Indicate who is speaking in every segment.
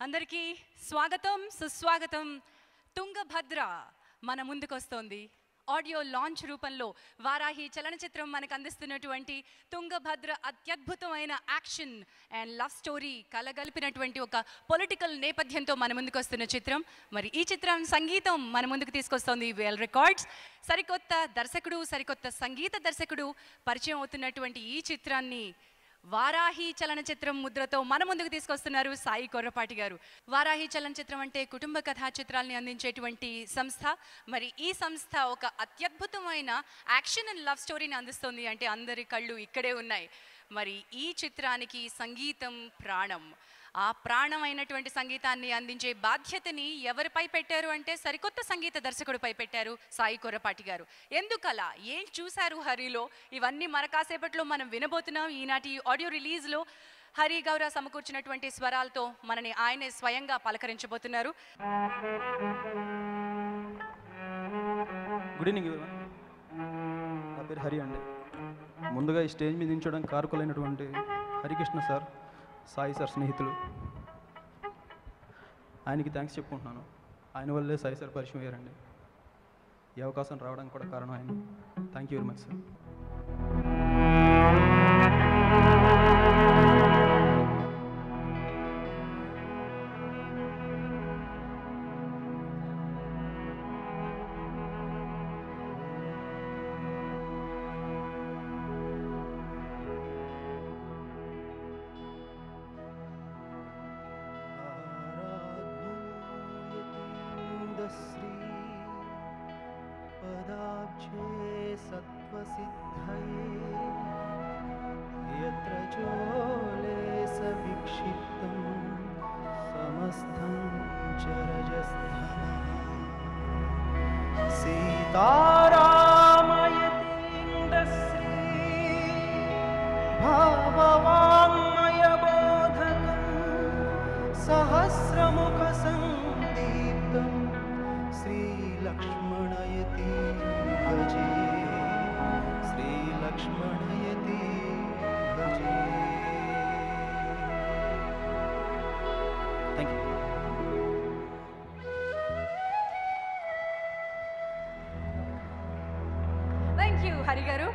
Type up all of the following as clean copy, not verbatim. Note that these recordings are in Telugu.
Speaker 1: అందరికీ స్వాగతం సుస్వాగతం. తుంగభద్ర మన ముందుకొస్తోంది. ఆడియో లాంచ్ రూపంలో వారాహి చలనచిత్రం మనకు అందిస్తున్నటువంటి తుంగభద్ర అత్యద్భుతమైన యాక్షన్ అండ్ లవ్ స్టోరీ కలగలిపినటువంటి ఒక పొలిటికల్ నేపథ్యంతో మన ముందుకు వస్తున్న చిత్రం. మరి ఈ చిత్రం సంగీతం మన ముందుకు తీసుకొస్తోంది వేల్ రికార్డ్స్. సరికొత్త దర్శకుడు, సరికొత్త సంగీత దర్శకుడు పరిచయం అవుతున్నటువంటి ఈ చిత్రాన్ని వారాహి చలనచిత్రం ముద్రతో మన ముందుకు తీసుకొస్తున్నారు సాయి కొర్రపాటి గారు. వారాహి చలనచిత్రం అంటే కుటుంబ కథా చిత్రాలని అందించేటువంటి సంస్థ. మరి ఈ సంస్థ ఒక అత్యద్భుతమైన యాక్షన్ అండ్ లవ్ స్టోరీని అందిస్తుంది అంటే అందరి కళ్ళు ఇక్కడే ఉన్నాయి. మరి ఈ చిత్రానికి సంగీతం ప్రాణం. ఆ ప్రాణమైనటువంటి సంగీతాన్ని అందించే బాధ్యతని ఎవరిపై పెట్టారు అంటే సరికొత్త సంగీత దర్శకుడిపై పెట్టారు సాయి కొర్రపాటి గారు. ఎందుకలా, ఏం చూశారు హరిలో, ఇవన్నీ మన కాసేపట్లో మనం వినబోతున్నాం. ఈనాటి ఆడియో రిలీజ్లో హరి గౌర సమకూర్చినటువంటి స్వరాలతో మనని ఆయనే స్వయంగా పలకరించబోతున్నారు.
Speaker 2: Good evening. నా పేరు హరి అండి. ముందుగా ఈ స్టేజ్ మీద దించడం కారకులైనటువంటి హరికృష్ణ సార్, సాయి సార్ స్నేహితులు, ఆయనకి థ్యాంక్స్ చెప్పుకుంటున్నాను. ఆయన వల్లే సాయి సార్ పరిచయం అయ్యారండి. ఈ అవకాశం రావడానికి కూడా కారణం ఆయన. Thank you very much sir.
Speaker 1: Hari గారు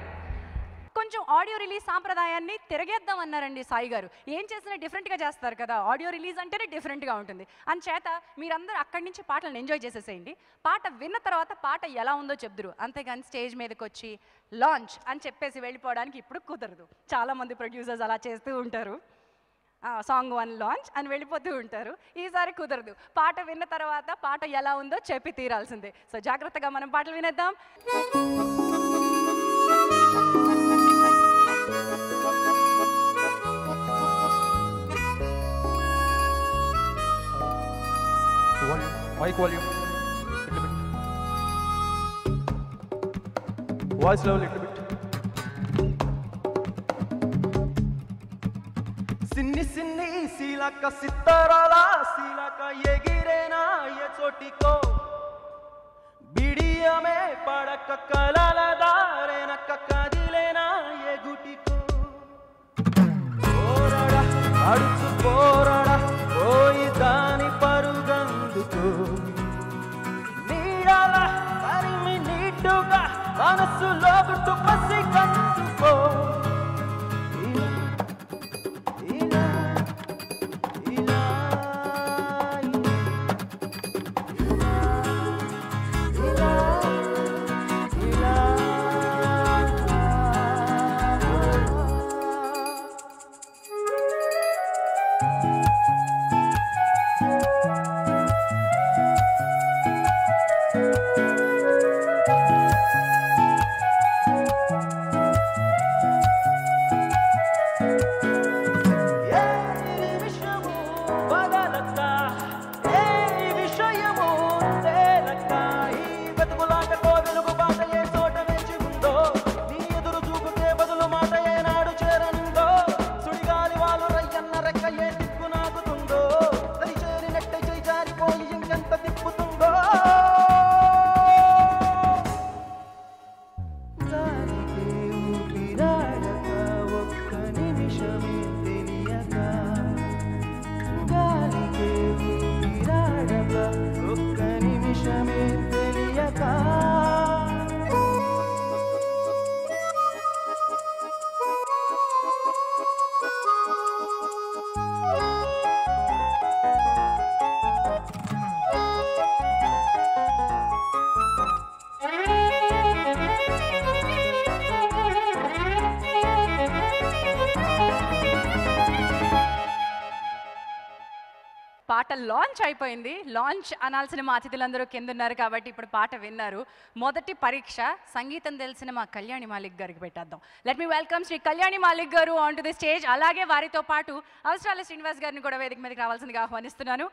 Speaker 1: కొంచెం ఆడియో రిలీజ్ సాంప్రదాయాన్ని తిరగేద్దాం అన్నారండి సాయి గారు. ఏం చేసినా డిఫరెంట్గా చేస్తారు కదా, ఆడియో రిలీజ్ అంటేనే డిఫరెంట్గా ఉంటుంది. అంచేత మీరందరూ అక్కడి నుంచి పాటలను ఎంజాయ్ చేసేసేయండి. పాట విన్న తర్వాత పాట ఎలా ఉందో చెప్దురు, అంతేగాని స్టేజ్ మీదకి వచ్చి లాంచ్ అని చెప్పేసి వెళ్ళిపోవడానికి ఇప్పుడు కుదరదు. చాలామంది ప్రొడ్యూసర్స్ అలా చేస్తూ ఉంటారు. సాంగ్ 1 లాంచ్ అని వెళ్ళిపోతూ ఉంటారు. ఈసారి కుదరదు. పాట విన్న తర్వాత పాట ఎలా ఉందో చెప్పి తీరాల్సిందే. సో జాగ్రత్తగా మనం పాటలు వినేద్దాం.
Speaker 2: Mic volume little bit, voice level little bit. సిన్ని సిన్ని శీలక సిత్తరాల శీలక ఎగిరేనా ఏ చోటికో, బిడియమే పడక కలల దారేనక కదిలేనా ఏ గుటికో. పోరడా అడుచు పోరడా పోయి దాని పరుగందుకు, నీడల తరిమి నీటుగా మనసులో గుట్టు పసి కందుకో.
Speaker 1: పాట లాంచ్ అయిపోయింది. లాంచ్ అనాల్సిన మా అతిథులందరూ కింద ఉన్నారు కాబట్టి ఇప్పుడు పాట విన్నారు. మొదటి పరీక్ష సంగీతం తెలిసిన మా కళ్యాణి మాలిక్ గారికి పెట్టేద్దాం. Let me welcome Shri Kalyani Malik గారు ఆన్ టు ది స్టేజ్. అలాగే వారితో పాటు అవసరాల శ్రీనివాస్ గారిని కూడా వేదిక మీదకి రావాల్సిందిగా ఆహ్వానిస్తున్నాను.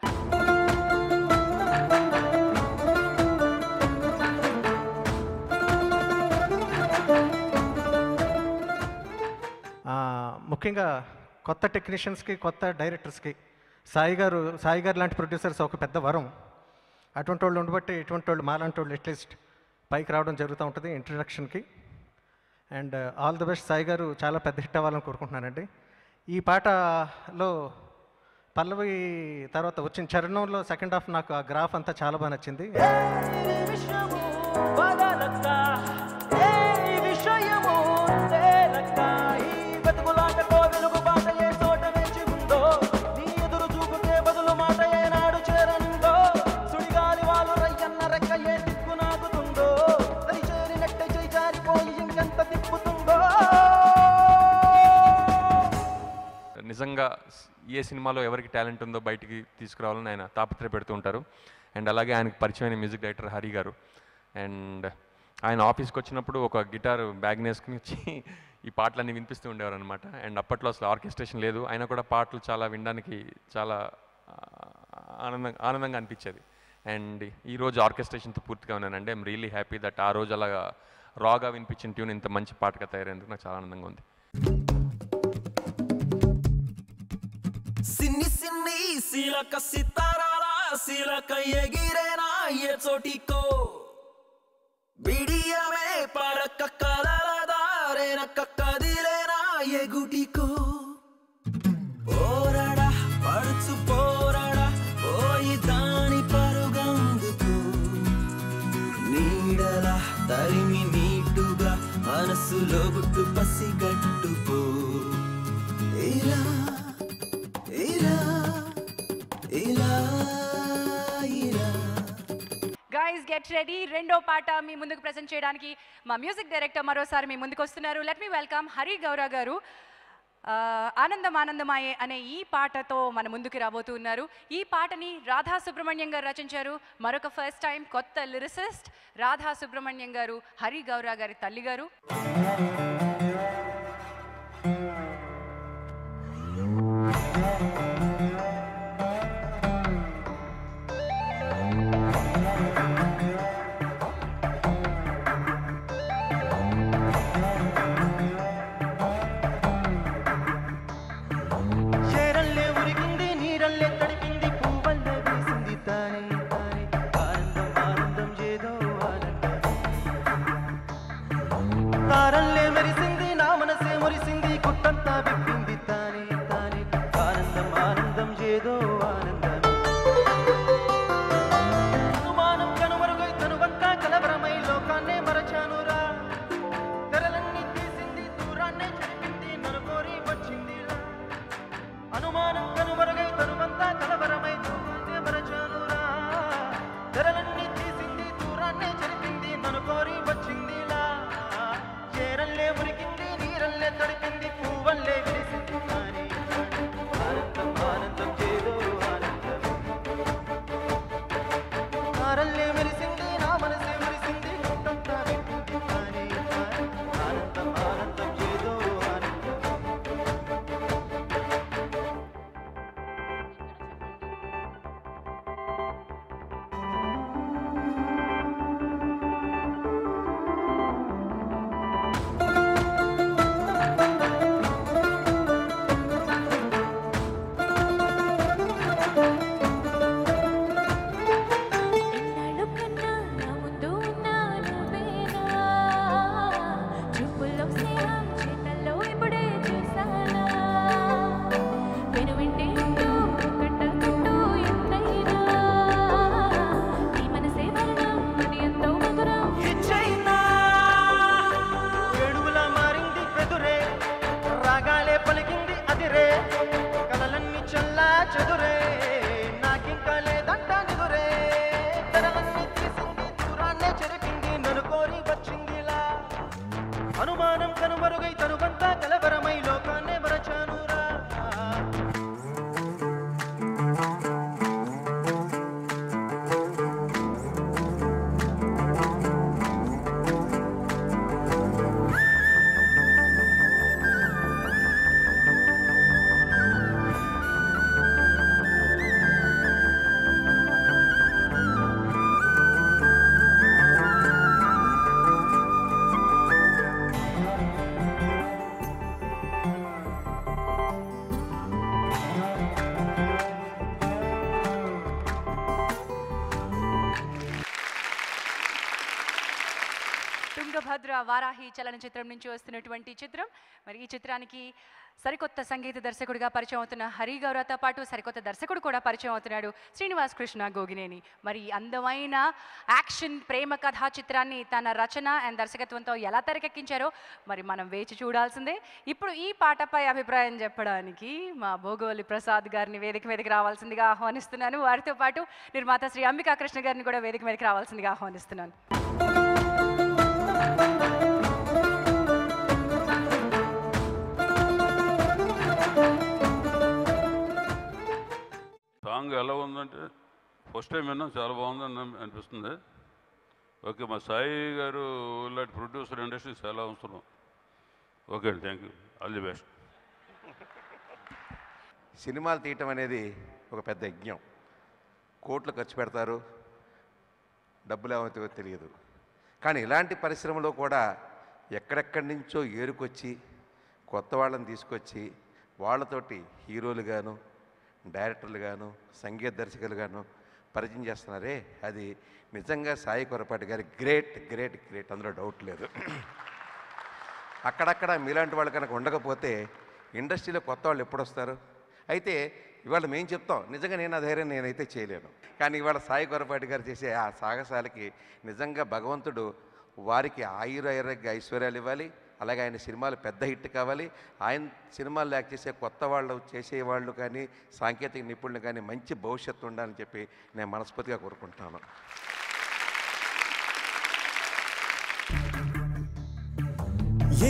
Speaker 3: ముఖ్యంగా కొత్త టెక్నీషియన్స్కి, కొత్త డైరెక్టర్స్కి సాయి గారు లాంటి ప్రొడ్యూసర్స్ ఒక పెద్ద వరం. అటువంటి వాళ్ళు ఉండబట్టి ఇటువంటి వాళ్ళు మాలాంటి వాళ్ళు అట్లీస్ట్ పైకి రావడం జరుగుతూ ఉంటుంది ఇంట్రడక్షన్కి. And all the best. Sai గారు చాలా పెద్ద హిట్ అవ్వాలని కోరుకుంటున్నానండి. ఈ పాటలో పల్లవి తర్వాత వచ్చిన చరణంలో సెకండ్ హాఫ్ నాకు ఆ గ్రాఫ్ అంతా చాలా బాగా నచ్చింది.
Speaker 4: నిజంగా ఏ సినిమాలో ఎవరికి టాలెంట్ ఉందో బయటికి తీసుకురావాలని ఆయన తాపత్రయపెడుతూ ఉంటారు. అండ్ అలాగే ఆయనకు పరిచయమైన మ్యూజిక్ డైరెక్టర్ హరి గారు. అండ్ ఆయన ఆఫీస్కి వచ్చినప్పుడు ఒక గిటార్ బ్యాగ్ వేసుకుని వచ్చి ఈ పాటలన్నీ వినిపిస్తూ ఉండేవారు అనమాట. అండ్ అప్పట్లో అసలు ఆర్కెస్ట్రేషన్ లేదు, అయినా కూడా పాటలు చాలా వినడానికి చాలా ఆనందంగా అనిపించేది. అండ్ ఈరోజు ఆర్కెస్ట్రేషన్తో పూర్తిగా ఉన్నానండి. ఐఎమ్ రియలీ హ్యాపీ దట్ ఆ రోజు అలాగా రాగా వినిపించిన ట్యూన్ ఇంత మంచి పాటగా తయారైనందుకు నాకు చాలా ఆనందంగా ఉంది.
Speaker 5: సిన్ని సిన్ని సీలక సితారాల సీలక ఎగిరేనా ఏ చోటికో బిడియమే పడక కలల దారేన కదిలేనా ఏ గుటికో పోరాడా పడుచు పోరాడా పోయి దాని పరుగందుకు నీడలా తరిమి నీటుగా మనసులో గుట్టు పసిగట్టుకో ఇలా
Speaker 1: గైస్ గెట్ రెడీ. రెండో పాట మీ ముందుకు ప్రెజెంట్ చేయడానికి మా మ్యూజిక్ డైరెక్టర్ మరోసారి మీ ముందుకు వస్తున్నారు. Let me welcome Hari Gaura గారు. ఆనందం ఆనందమాయే అనే ఈ పాటతో మన ముందుకు రాబోతున్నారు. ఈ పాటని రాధా సుబ్రహ్మణ్యం గారు రచించారు. మరొక ఫస్ట్ టైం కొత్త లిరిసిస్ట్ రాధా సుబ్రహ్మణ్యం గారు, హరి గౌరా గారి తల్లి గారు.
Speaker 5: తారల్లే మెరిసింది
Speaker 1: తుంగభద్ర వారాహి చలనచిత్రం నుంచి వస్తున్నటువంటి చిత్రం. మరి ఈ చిత్రానికి సరికొత్త సంగీత దర్శకుడిగా పరిచయం అవుతున్న హరి గౌరవతో పాటు సరికొత్త దర్శకుడు కూడా పరిచయం అవుతున్నాడు, శ్రీనివాస్ కృష్ణ గోగినేని. మరి అందమైన యాక్షన్ ప్రేమ కథా చిత్రాన్ని తన రచన అండ్ దర్శకత్వంతో ఎలా తెరకెక్కించారో మరి మనం వేచి చూడాల్సిందే. ఇప్పుడు ఈ పాటపై అభిప్రాయం చెప్పడానికి మా భోగోలి ప్రసాద్ గారిని వేదిక మీదకి రావాల్సిందిగా ఆహ్వానిస్తున్నాను. వారితో పాటు నిర్మాత శ్రీ అంబికా కృష్ణ గారిని కూడా వేదిక మీదకి రావాల్సిందిగా ఆహ్వానిస్తున్నాను.
Speaker 6: సాంగ్ ఎలా ఉందంటే ఫస్ట్ టైం విన్నాం, చాలా బాగుందని అనిపిస్తుంది. ఓకే, మా సాయి గారు ఇలాంటి ప్రొడ్యూసర్ ఇండస్ట్రీ చాలా అవసరం. ఓకే అండి, thank you, all the best.
Speaker 7: సినిమాలు తీయటం అనేది ఒక పెద్ద యజ్ఞం. కోట్లు ఖర్చు పెడతారు, డబ్బులు ఏమవుతాయో తెలియదు. కానీ ఇలాంటి పరిశ్రమలో కూడా ఎక్కడెక్కడి నుంచో ఏరుకొచ్చి కొత్త వాళ్ళని తీసుకొచ్చి వాళ్ళతోటి హీరోలు గాను, డైరెక్టర్లు గాను, సంగీత దర్శకులు గాను పరిచయం చేస్తున్నారే, అది నిజంగా సాయి కొరపాటి గారి గ్రేట్ గ్రేట్ గ్రేట్, అందులో డౌట్ లేదు. అక్కడక్కడ మీలాంటి వాళ్ళు కనుక ఉండకపోతే ఇండస్ట్రీలో కొత్త వాళ్ళు ఎప్పుడు వస్తారు? అయితే ఇవాళ మేము చెప్తాం, నిజంగా నేను ఆ ధైర్యం నేనైతే చేయలేను. కానీ ఇవాళ సాయి కొరపాటి గారు చేసే ఆ సాహసాలకి నిజంగా భగవంతుడు వారికి ఆయురారోగ్య ఐశ్వర్యాలు ఇవ్వాలి. అలాగే ఆయన సినిమాలు పెద్ద హిట్ కావాలి. ఆయన సినిమాలు యాక్ట్ చేసే కొత్త వాళ్ళు, చేసేవాళ్ళు కానీ, సాంకేతిక నిపుణులు కానీ మంచి భవిష్యత్తు ఉండాలని చెప్పి నేను మనస్ఫూర్తిగా కోరుకుంటున్నాను.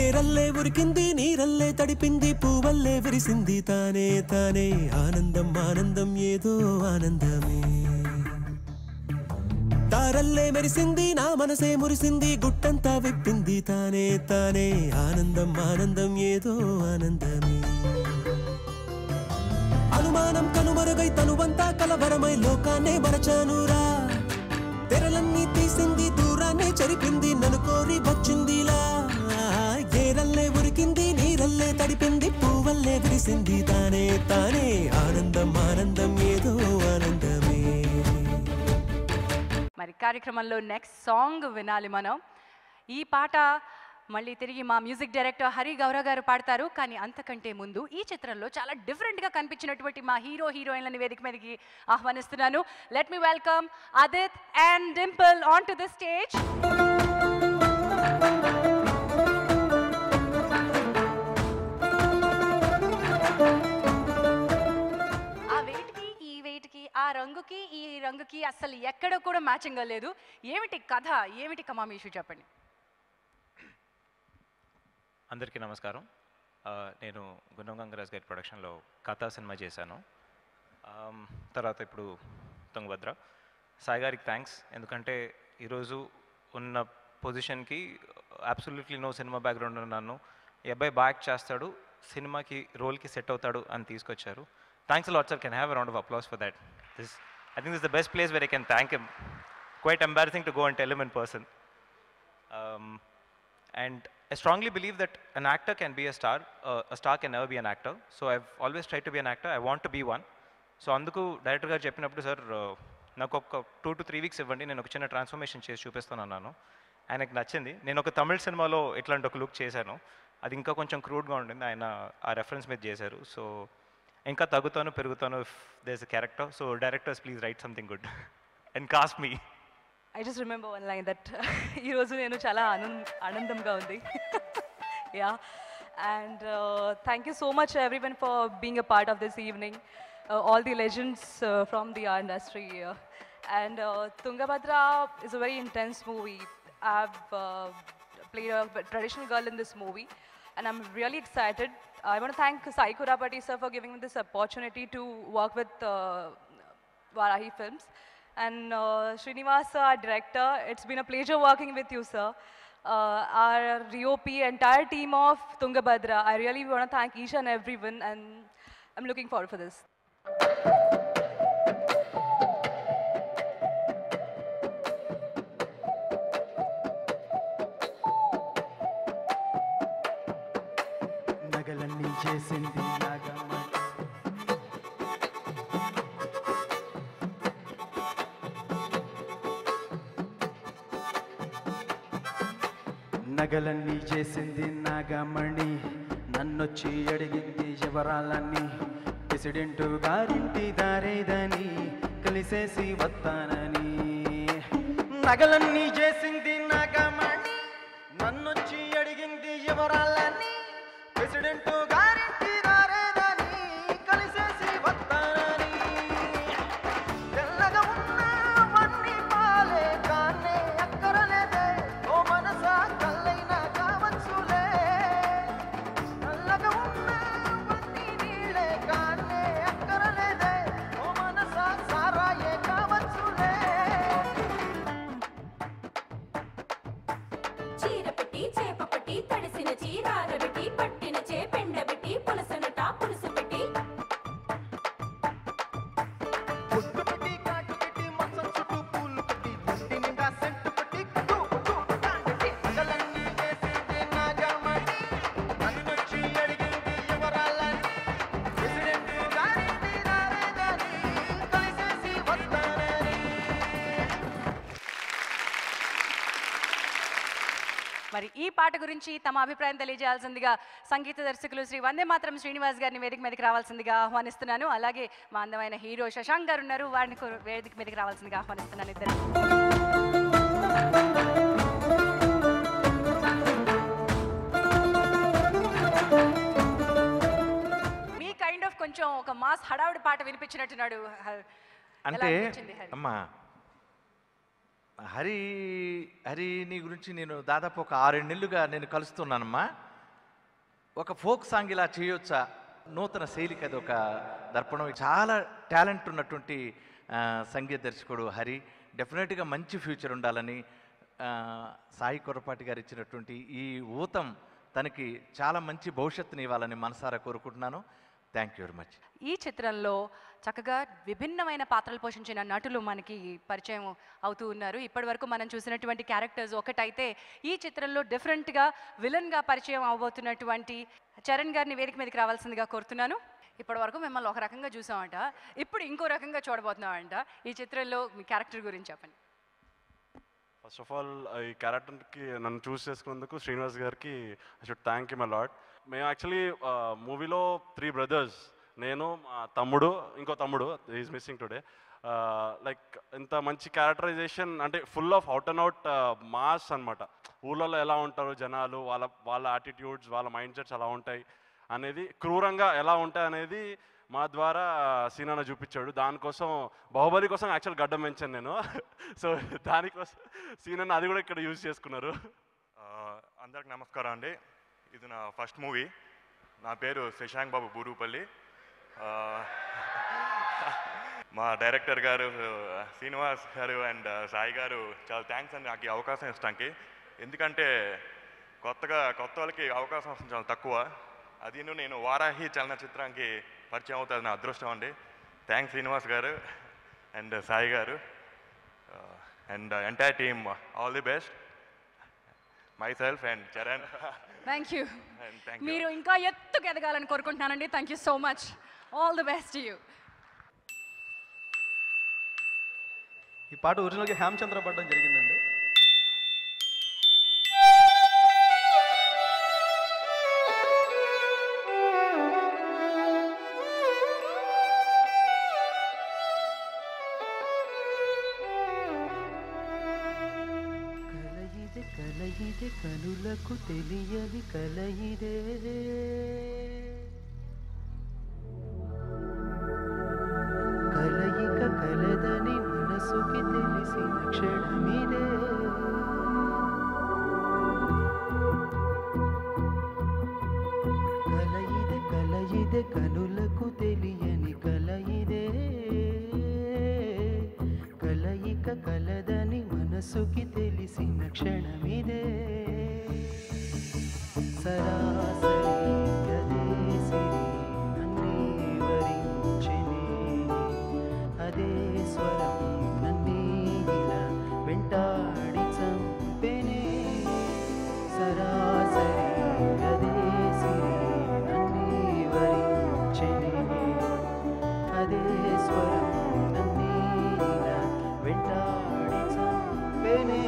Speaker 8: ఏరల్లే ఉరికింది, నీరల్లే తడిపింది, పూవల్లే విరిసింది తానే తానే. ఆనందం ఆనందం ఏదో ఆనందమే. తారల్లే మెరిసింది, నా మనసే మురిసింది, గుట్టంతా విప్పింది తానే తానే. ఆనందం ఆనందం ఏదో ఆనందమే. అనుమానం కనుమరుగై తనువంతా కలవరమై లోకాన్నే మరచానురా. తెరలన్నీ తీసింది, దూరాన్నే చెరిపింది, నన్ను కోరి వచ్చిందిలా. ఏరల్లే ఉరికింది, నీరల్లే తడిపింది, పూవల్లే విరిసింది తానే తానే. ఆనందం ఆనందం ఏదో ఆనందమే.
Speaker 1: మరి కార్యక్రమంలో నెక్స్ట్ సాంగ్ వినాలి మనం. ఈ పాట మళ్ళీ తిరిగి మా మ్యూజిక్ డైరెక్టర్ హరి గౌరవ్ గారు పాడతారు. కానీ అంతకంటే ముందు ఈ చిత్రంలో చాలా డిఫరెంట్గా కనిపించినటువంటి మా హీరో హీరోయిన్లని వేదిక మీదకి ఆహ్వానిస్తున్నాను. Let me welcome Aadit and Dimple on to the stage. ఆ రంగుకి ఈ రంగుకి అసలు ఎక్కడ కూడా మ్యాచింగ్ లేదు. ఏమిటి కథ, ఏమిటి కమామీషు చెప్పండి.
Speaker 9: అందరికీ నమస్కారం. నేను గుండం గంగరాజ్ గారి ప్రొడక్షన్లో కథా సినిమా చేశాను. తర్వాత ఇప్పుడు తుంగభద్ర. సాయి గారికి థ్యాంక్స్, ఎందుకంటే ఈరోజు ఉన్న పొజిషన్కి అబ్సల్యూట్లీ నో సినిమా బ్యాక్గ్రౌండ్ ఉన్నాను. ఈ అబ్బాయి బాగా చేస్తాడు, సినిమాకి రోల్కి సెట్ అవుతాడు అని తీసుకొచ్చారు. Thanks a lot, sir. Can I have a round of applause for that? I think this is the best place where I can thank him. Quite embarrassing to go and tell him in person. And I strongly believe that an actor can be a star. A star can never be an actor. So I've always tried to be an actor. I want to be one. So అందుకు డైరెక్టర్ గారు చెప్పినప్పుడు, సార్ నాకు ఒక 2 to 3 weeks ఇవ్వండి, నేను ఒక చిన్న ట్రాన్స్ఫర్మేషన్ చేసి చూపిస్తాను అన్నాను. ఆయనకు నచ్చింది. నేను ఒక తమిళ సినిమాలో ఇట్లాంటి ఒక లుక్ చేశాను, అది ఇంకా కొంచెం క్రూడ్గా ఉండింది. ఆయన ఆ రెఫరెన్స్ మీద చేశారు. సో ఇంకా తగ్గుతాను పెరుగుతాను if there is a character. So directors please write something good and cast me.
Speaker 1: I just remember one line that ఈరోజు నేను చాలా ఆనందంగా ఉంది. Yeah, and thank you so much everyone for being a part of this evening, all the legends from the industry. And Tungabhadra is a very intense movie. I've played a traditional girl in this movie and I'm really excited. I want to thank Sai Kurapati sir for giving me this opportunity to work with Varahi Films. And Srinivas sir, our director, it's been a pleasure working with you, sir. Our ROP, entire team of Tungabhadra, I really want to thank each and everyone, and I'm looking forward for this.
Speaker 2: నగలన్నీ చేసింది నాగమ్మ, నగలన్నీ చేసింది నాగమణి, నన్నొచ్చి అడిగింది వివరాలన్నీ. ప్రెసిడెంట్ గారింటి దారేదని కలిసేసి వస్తానని. నగలన్నీ చేసింది నాగమణి, నన్నొచ్చి అడిగింది వివరాలన్నీ. ప్రెసిడెంట్ గారింటి దారేదని కలిసేసి వస్తానని. తెల్లగా ఉన్నవన్నీ పాలే కానే అక్కరలేదే, ఓ మనసా కల్లైనా కావచ్చులే. తెల్లగా ఉన్నవన్నీ నీళ్ళే కానే అక్కరలేదే, ఓ మనసా సారాయే కావచ్చులే.
Speaker 10: చీర పెట్టి చేప పెట్టి తడిసిన చీరారబెట్టి పట్టిన చేపెండబెట్టి పులసనట పులుసు పెట్టి
Speaker 2: పొట్టు పెట్టి కాటు పెట్టి మంచం చుట్టూ పూలు పెట్టి ఒంటి నిండా సెంటు పెట్టి పెట్టి నగలన్నీ చేసింది నాగమణి, నన్నొచ్చి అడిగింది వివరాలన్నీ. ప్రెసిడెంట్ గారింటి దారేదని కలిసేసి వస్తానని.
Speaker 1: మరి ఈ పాట గురించి తమ అభిప్రాయం తెలియజేయాల్సిందిగా సంగీత దర్శకులు శ్రీ వందే మాత్రం శ్రీనివాస్ గారిని వేదిక మీదకి రావాల్సిందిగా ఆహ్వానిస్తున్నాను. అలాగే మా అందమైన హీరో శశాంక్ గారు ఉన్నారు, వారిని వేదిక మీదకి రావాల్సిందిగా ఆహ్వానిస్తున్నాను ఇద్దరు. మీ కైండ్ ఆఫ్ కొంచెం ఒక మాస్ హడావుడి పాట వినిపించినట్టున్నాడు. ఎలా
Speaker 11: అంటే
Speaker 1: అనిపించింది హరి?
Speaker 11: అమ్మా హరిని గురించి నేను దాదాపు ఒక 6 నెలలుగా నేను కలుస్తున్నానమ్మా. ఒక ఫోక్ సాంగ్ ఇలా చేయొచ్చా? నూతన శైలికి అది ఒక దర్పణం. చాలా టాలెంట్ ఉన్నటువంటి సంగీత దర్శకుడు హరి. డెఫినెట్గా మంచి ఫ్యూచర్ ఉండాలని సాయి కొర్రపాటి గారు ఇచ్చినటువంటి ఈ ఊతం తనకి చాలా మంచి భవిష్యత్తుని ఇవ్వాలని మనసారా కోరుకుంటున్నాను. Thank you very much.
Speaker 1: ఈ చిత్రంలో చక్కగా విభిన్నమైన పాత్రలు పోషించిన నటులు మనకి పరిచయం అవుతూ ఉన్నారు. ఇప్పటి వరకు మనం చూసినటువంటి క్యారెక్టర్స్ ఒకటైతే ఈ చిత్రంలో డిఫరెంట్గా విలన్గా పరిచయం అవబోతున్నటువంటి చరణ్ గారిని వేదిక మీదకి రావాల్సిందిగా కోరుతున్నాను. ఇప్పటి వరకు మిమ్మల్ని ఒక రకంగా చూసామంట, ఇప్పుడు ఇంకో రకంగా చూడబోతున్నామంట. ఈ చిత్రంలో మీ క్యారెక్టర్ గురించి చెప్పండి.
Speaker 12: ఫస్ట్ ఆఫ్ ఆల్ ఈ క్యారెక్టర్కి నన్ను చూస్ చేసుకున్నందుకు శ్రీనివాస్ గారికి I should thank you my lot. మేము యాక్చువల్లీ మూవీలో 3 brothers, నేను మా తమ్ముడు, ఇంకో తమ్ముడు ఈజ్ మిస్సింగ్ టుడే. లైక్ ఇంత మంచి క్యారెక్టరైజేషన్ అంటే full of out and out mass అనమాట. ఊళ్ళలో ఎలా ఉంటారు జనాలు, వాళ్ళ యాటిట్యూడ్స్, వాళ్ళ మైండ్ సెట్స్ ఎలా ఉంటాయి అనేది, క్రూరంగా ఎలా ఉంటాయి అనేది మా ద్వారా సీనాన్న చూపించాడు. దానికోసం బాహుబలి కోసం యాక్చువల్ గడ్డం పెంచాను నేను. సో దానికోసం సీనాన్న అది కూడా ఇక్కడ యూజ్ చేసుకున్నారు.
Speaker 13: అందరికి నమస్కారం అండి. ఇది నా ఫస్ట్ మూవీ. నా పేరు శశాంక్ బాబు బూరుపల్లి. మా డైరెక్టర్ గారు శ్రీనివాస్ గారు అండ్ సాయి గారు చాలా థ్యాంక్స్ అండి నాకు ఈ అవకాశం ఇస్తానికి. ఎందుకంటే కొత్త వాళ్ళకి అవకాశం వస్తుంది చాలా తక్కువ. అది నేను వారాహి చలనచిత్రానికి పరిచయం అవుతుంది నా అదృష్టం అండి. థ్యాంక్స్ శ్రీనివాస్ గారు అండ్ సాయి గారు and entire team. All the best. My self and Charan.
Speaker 1: Thank you. మీరు ఇంకా ఎత్తుకు ఎదగాలని కోరుకుంటున్నానండి. Thank you so much. All the best you.
Speaker 2: ఈ పాట ఒరిజినల్గా హేమచంద్ర పడడం జరిగిందండి.
Speaker 8: కలయిదే కనులకు తెలియని కలయిదే, కలయిక కలదని మనసుకి తెలిసిన క్షణమిదే. కలయిదే కనులకు తెలియని కలయిదే, కలయిక కలదని మనసుకి తెలిసిన క్షణమిదే. సరాసరి అదే సిరి నన్నే వరించెనే, అదే స్వరం నన్నే ఇలా వెంటాడి చంపెనే. సరాసరి అదే సిరి నన్నే వరించెనే, అదే స్వరం నన్నే ఇలా వెంటాడి చంపెనే.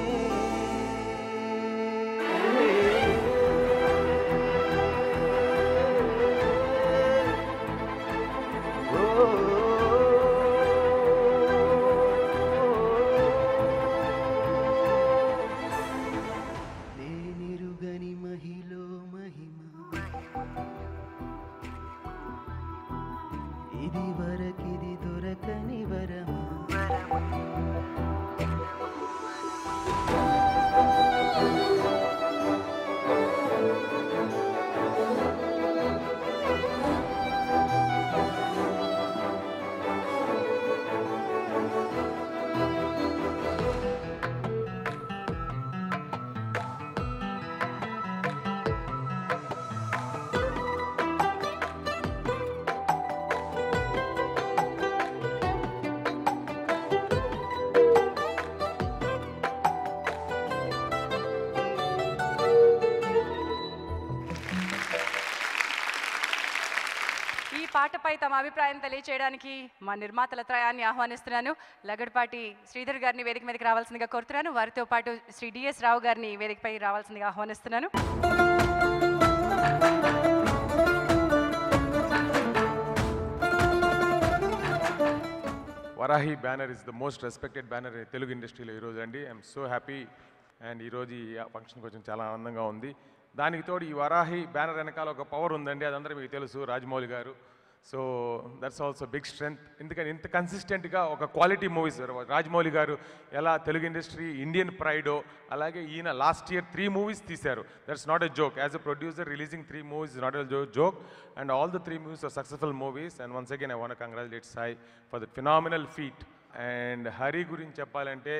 Speaker 1: పాటపై తమ అభిప్రాయం తెలియచేయడానికి మా నిర్మాతల త్రయాన్ని ఆహ్వానిస్తున్నాను. లగడపాటి శ్రీధర్ గారిని వేదిక మీదకి రావాల్సిందిగా కోరుతున్నాను. వారితో పాటు శ్రీ డిఎస్ రావు గారిని వేదికపై రావాల్సిందిగా ఆహ్వానిస్తున్నాను.
Speaker 14: Varahi banner is the most respected banner Telugu ఇండస్ట్రీలో ఈరోజు అండి. ఐఎమ్ సో హ్యాపీ అండ్ ఈరోజు ఈ ఫంక్షన్కి వచ్చి చాలా ఆనందంగా ఉంది. దానికి తోడు ఈ వరాహి బ్యానర్ వెనకాల ఒక పవర్ ఉందండి, అదందరూ మీకు తెలుసు, రాజమౌళి గారు. So that's also big strength. ఎందుకని ఇంత కన్సిస్టెంట్గా ఒక క్వాలిటీ మూవీస్ రాజమౌళి గారు ఎలా తెలుగు ఇండస్ట్రీ ఇండియన్ ప్రైడో, అలాగే ఈయన లాస్ట్ ఇయర్ 3 మూవీస్ తీశారు. That's not a joke. As a producer releasing 3 movies is not a joke. And all the 3 movies are successful movies. And once again I want to congratulate Sai for the phenomenal feat. And Hari గురించి చెప్పాలంటే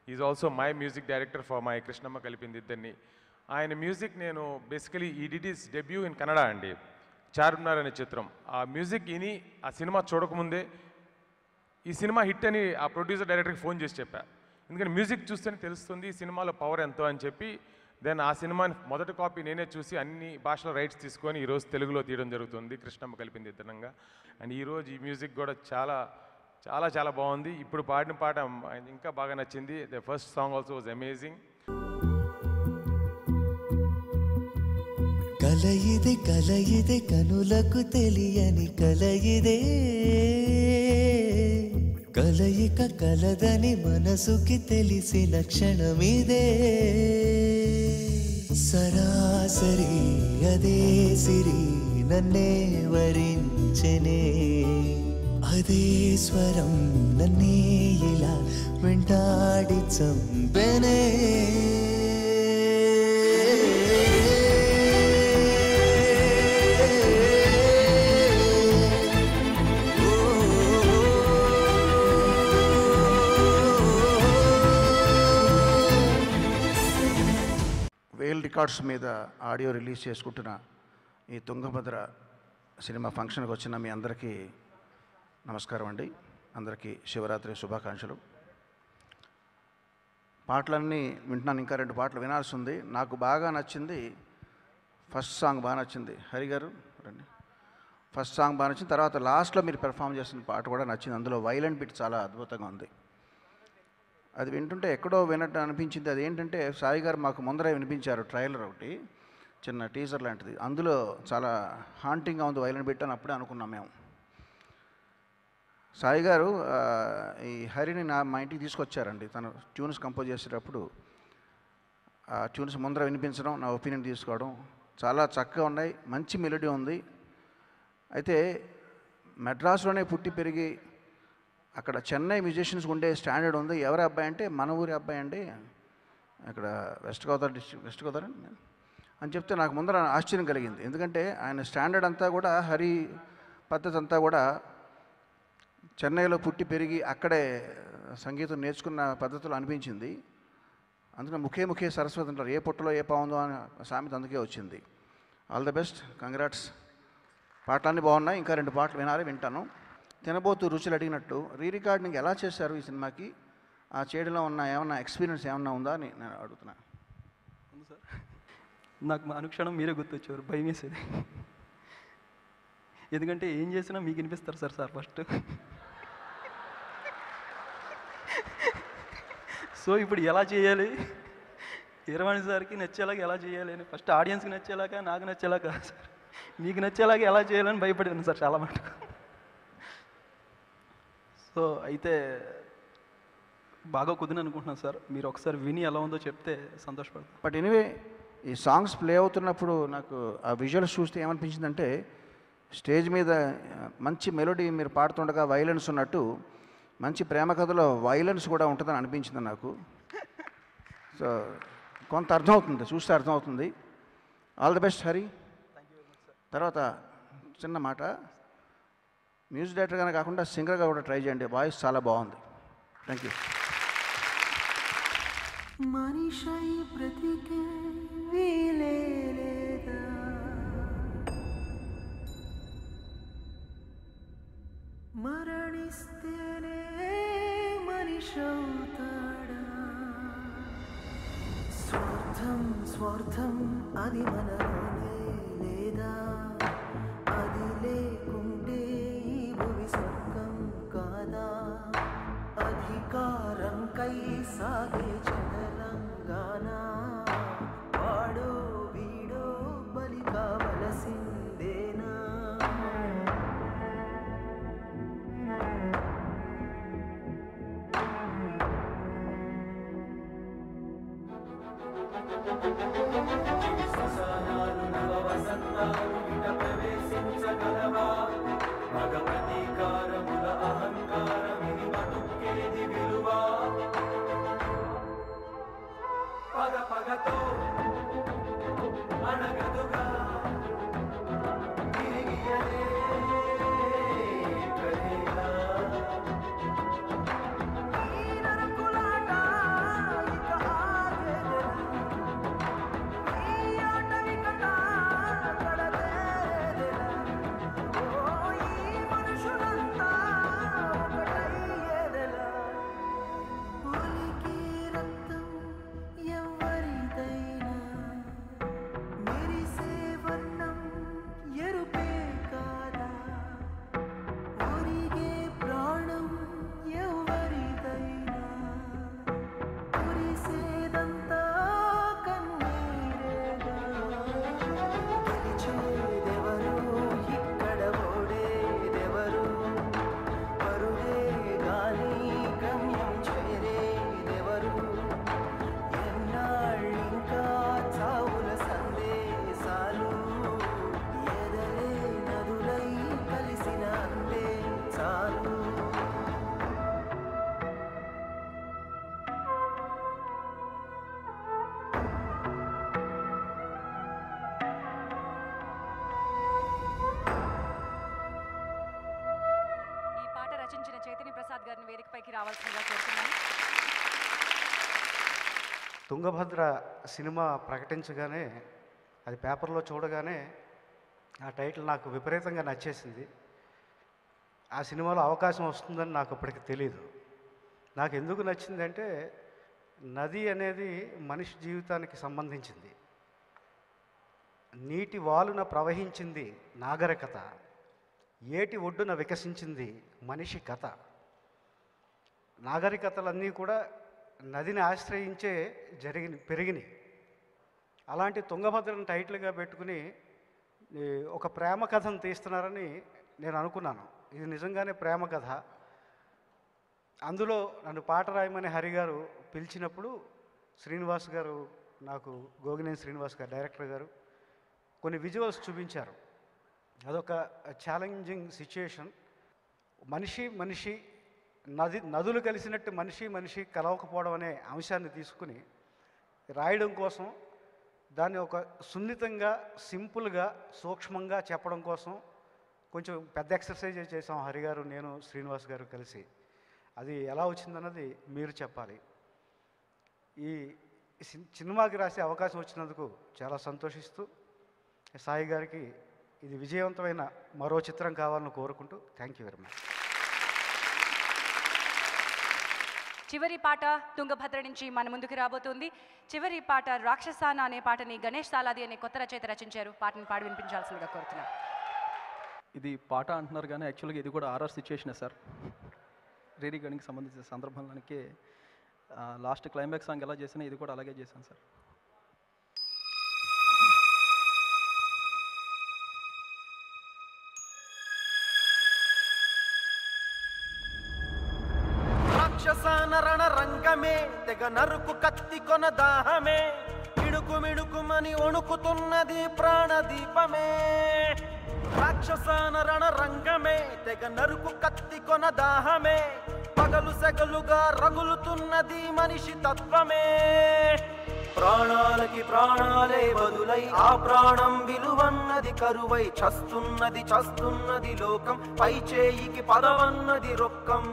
Speaker 14: is also my music director for my Krishnamma కలిపింది ఇద్దరిని. ఆయన మ్యూజిక్ నేను basically he did his debut in Kannada అండి, చార్మినార్ అనే చిత్రం. ఆ మ్యూజిక్ విని ఆ సినిమా చూడకముందే ఈ సినిమా హిట్ అని ఆ ప్రొడ్యూసర్ డైరెక్టర్కి ఫోన్ చేసి చెప్పా. ఎందుకంటే మ్యూజిక్ చూస్తేనే తెలుస్తుంది ఈ సినిమాలో పవర్ ఎంతో అని చెప్పి. దెన్ ఆ సినిమాని మొదటి కాపీ నేనే చూసి అన్ని భాషల రైట్స్ తీసుకొని ఈరోజు తెలుగులో తీయడం జరుగుతుంది, కృష్ణమ్మ కలిపింది ఇద్దరంగా. అండ్ ఈరోజు ఈ మ్యూజిక్ కూడా చాలా చాలా చాలా బాగుంది. ఇప్పుడు పాడిన పాట ఇంకా బాగా నచ్చింది. The first song also was amazing.
Speaker 8: కలయిదే కలయిదే కనులకు తెలియని కలయిదే, కలయిక కలదని మనసుకి తెలిసిన క్షణమిదే. సరాసరి అదే సిరి నన్నే వరించెనే, అదే స్వరం నన్నే ఇలా వెంటాడి చంపెనే.
Speaker 15: వేల్ రికార్డ్స్ మీద ఆడియో రిలీజ్ చేసుకుంటున్న ఈ తుంగభద్ర సినిమా ఫంక్షన్కి వచ్చిన మీ అందరికీ నమస్కారం అండి. అందరికీ శివరాత్రి శుభాకాంక్షలు. పాటలన్నీ వింటున్నాను, ఇంకా 2 పాటలు వినాల్సి ఉంది. నాకు బాగా నచ్చింది ఫస్ట్ సాంగ్, బాగా నచ్చింది. హరి గారు రండి. ఫస్ట్ సాంగ్ బాగా నచ్చింది. తర్వాత లాస్ట్లో మీరు పెర్ఫామ్ చేసిన పాట కూడా నచ్చింది. అందులో వైలెంట్ బిట్ చాలా అద్భుతంగా ఉంది. అది వింటుంటే ఎక్కడో వినట్టు అనిపించింది. అది ఏంటంటే సాయి గారు మాకు ముందరే వినిపించారు ట్రైలర్ ఒకటి, చిన్న టీజర్ లాంటిది. అందులో చాలా హాంటింగ్గా ఉంది వైలెంట్ బిట్ అని అప్పుడే అనుకున్నాం మేము. సాయి గారు ఈ హరిని మా ఇంటికి తీసుకొచ్చారండి. తను ట్యూన్స్ కంపోజ్ చేసేటప్పుడు ఆ ట్యూన్స్ ముందర వినిపించడం, నా ఒపీనియన్ తీసుకోవడం, చాలా చక్కగా ఉన్నాయి. మంచి మెలోడీ ఉంది. అయితే మెడ్రాస్లోనే పుట్టి పెరిగి అక్కడ చెన్నై మ్యూజిషియన్స్ ఉండే స్టాండర్డ్ ఉంది. ఎవరి అబ్బాయి అంటే మన ఊరి అబ్బాయి అండి, అక్కడ వెస్ట్ గోదావరి అని చెప్తే నాకు ముందర ఆశ్చర్యం కలిగింది. ఎందుకంటే ఆయన స్టాండర్డ్ అంతా కూడా, హరి పద్ధతి అంతా కూడా చెన్నైలో పుట్టి పెరిగి అక్కడే సంగీతం నేర్చుకున్న పద్ధతులు అనిపించింది. అందుకని ముఖే సరస్వతి అంటారు, ఏ పుట్టలో ఏ పావుందో అని సామెత అందుకే వచ్చింది. All the best, congrats. పాటలన్నీ బాగున్నాయి. ఇంకా 2 పాటలు వింటాను. తినబోతూ రుచులు అడిగినట్టు రికార్డింగ్ ఎలా చేశారు ఈ సినిమాకి? ఆ చేయడంలో ఉన్న ఏమన్నా ఎక్స్పీరియన్స్ ఏమన్నా ఉందా అని నేను అడుగుతున్నాను.
Speaker 2: సార్ నాకు మా అనుక్షణం మీరే గుర్తొచ్చారు, భయం వేసేది. ఎందుకంటే ఏం చేసినా మీకు వినిపిస్తారు సార్ ఫస్ట్. సో ఇప్పుడు ఎలా చేయాలి, కీరవాణి సార్కి నచ్చేలాగా ఎలా చేయాలి అని, ఫస్ట్ ఆడియన్స్కి నచ్చేలాగా, నాకు నచ్చేలాగా సార్, మీకు నచ్చేలాగా ఎలా చేయాలని భయపడాను సార్ చాలా మటుకు. సో అయితే బాగా కుదిరి అనుకుంటున్నాను సార్. మీరు ఒకసారి విని ఎలా ఉందో చెప్తే సంతోషపడతాను.
Speaker 15: బట్ ఎనీవే ఈ సాంగ్స్ ప్లే అవుతున్నప్పుడు నాకు ఆ విజువల్స్ చూస్తే ఏమనిపించిందంటే, స్టేజ్ మీద మంచి మెలోడీ మీరు పాడుతుండగా వైలెన్స్ ఉన్నట్టు, మంచి ప్రేమ కథలో వైలెన్స్ కూడా ఉంటుందని అనిపించింది నాకు. సో కొంత అర్థమవుతుంది, చూస్తే అర్థమవుతుంది. All the best Hari. తర్వాత చిన్న మాట, మ్యూజిక్ డైరెక్టర్గానే కాకుండా సింగర్గా కూడా ట్రై చేయండి, వాయిస్ చాలా బాగుంది. Thank you.
Speaker 8: మనిషై బ్రతికే వీలే లేదా, మరణిస్తేనే మనిషవుతాడా? స్వార్థం అది మనలోనే లేదా? అది లేకుండా
Speaker 5: శ్మశానాలు నవ వసంతాలు ఇట ప్రవేశించగలవా మగ ప్రతీకారముల అహంకారమిది బతుకేది విలువా పగ పగతో అణగదుగా తిరిగియలే కలేలా ఈ నరకులాట ఇక ఆగేదెలా ఈ ఆట వికట కడతేదెలా ఓ ఈ మనుషులంతా ఒకటయ్యేదెలా ఉనికి రక్తం ఎవరిదైనా మెరిసే వర్ణం ఎరుపే కాదా ఒరిగే ప్రాణం ఎవరిదైనా కురిసేదంతా కన్నీరేగా గెలిచేదెవరు ఇక్కడ ఓడేదెవరు పరుగే గాలి గమ్యం చేరేదెవరు ఎన్నాళ్ళింకా చావుల సందేశాలు ఎదలే నదులై కలిసిన అందే చాలు
Speaker 1: ఈ పాట రచించిన చైతన్య ప్రసాద్ గారిని వేదికపైకి రావాల్సిందిగా కోరుతున్నాను.
Speaker 16: తుంగభద్ర సినిమా ప్రకటించగానే అది పేపర్లో చూడగానే ఆ టైటిల్ నాకు విపరీతంగా నచ్చేసింది. ఆ సినిమాలో అవకాశం వస్తుందని నాకు అప్పటికి తెలియదు. నాకు ఎందుకు నచ్చిందంటే నది అనేది మనిషి జీవితానికి సంబంధించింది. నీటి వాలున ప్రవహించింది నాగరికత, ఏటి ఒడ్డున వికసించింది మనిషి కథ. నాగరికతలన్నీ కూడా నదిని ఆశ్రయించే పెరిగినాయి. అలాంటి తుంగభద్రను టైటిల్గా పెట్టుకుని ఒక ప్రేమ కథను తీస్తున్నారని నేను అనుకున్నాను. ఇది నిజంగానే ప్రేమ కథ. అందులో నన్ను పాట రాయమని హరి గారు పిలిచినప్పుడు శ్రీనివాస్ గారు, నాకు గోగినేని శ్రీనివాస్ గారు డైరెక్టర్ గారు కొన్ని విజువల్స్ చూపించారు. అదొక ఛాలెంజింగ్ సిచ్యుయేషన్. మనిషి నదులు కలిసినట్టు మనిషి కలవకపోవడం అనే అంశాన్ని తీసుకుని రాయడం కోసం దాన్ని ఒక సున్నితంగా, సింపుల్గా, సూక్ష్మంగా చెప్పడం కోసం కొంచెం పెద్ద ఎక్సర్సైజ్ చేసాం హరి గారు, నేను, శ్రీనివాస్ గారు కలిసి. అది ఎలా వచ్చిందన్నది మీరు చెప్పాలి. ఈ సినిమాకి రాసే అవకాశం వచ్చినందుకు చాలా సంతోషిస్తూ సాయి గారికి ఇది విజయవంతమైన మరో చిత్రం కావాలని కోరుకుంటూ థ్యాంక్ యూ వెరీ మచ్.
Speaker 1: చివరి పాట తుంగభద్ర నుంచి మన ముందుకు రాబోతుంది. చివరి పాట రాక్షసాన అనే పాటని గణేష్ సాలాది అనే కొత్త రచయిత రచించారు. పాటని పాడి వినిపించాల్సిందిగా కోరుతున్నాను.
Speaker 2: ఇది పాట అంటున్నారు కానీ యాక్చువల్గా ఇది కూడా ఆర్ఆర్ సిచ్యుయేషనే సార్. రేరీ గణికి సంబంధించిన సందర్భంలోనికి లాస్ట్ క్లైమాక్స్ సాంగ్ ఎలా చేసినా ఇది కూడా అలాగే చేశాను సార్.
Speaker 5: రాక్షసాన రణ రంగమే తెగ నరుకు కత్తి కొన దాహమే మిడుకు మిడుకుమని వణుకుతున్నది ప్రాణదీపమే. రాక్షసాన రణ రంగమే తెగ నరుకు కత్తి కొన దాహమే పగలు సెగలుగా రగులుతున్నది మనిషి తత్వమే. ప్రాణాలకి ప్రాణాలే బదులై ఆ ప్రాణం విలువన్నది కరువై చస్తున్నది లోకం పై చేయికి పదవన్నది రొక్కం.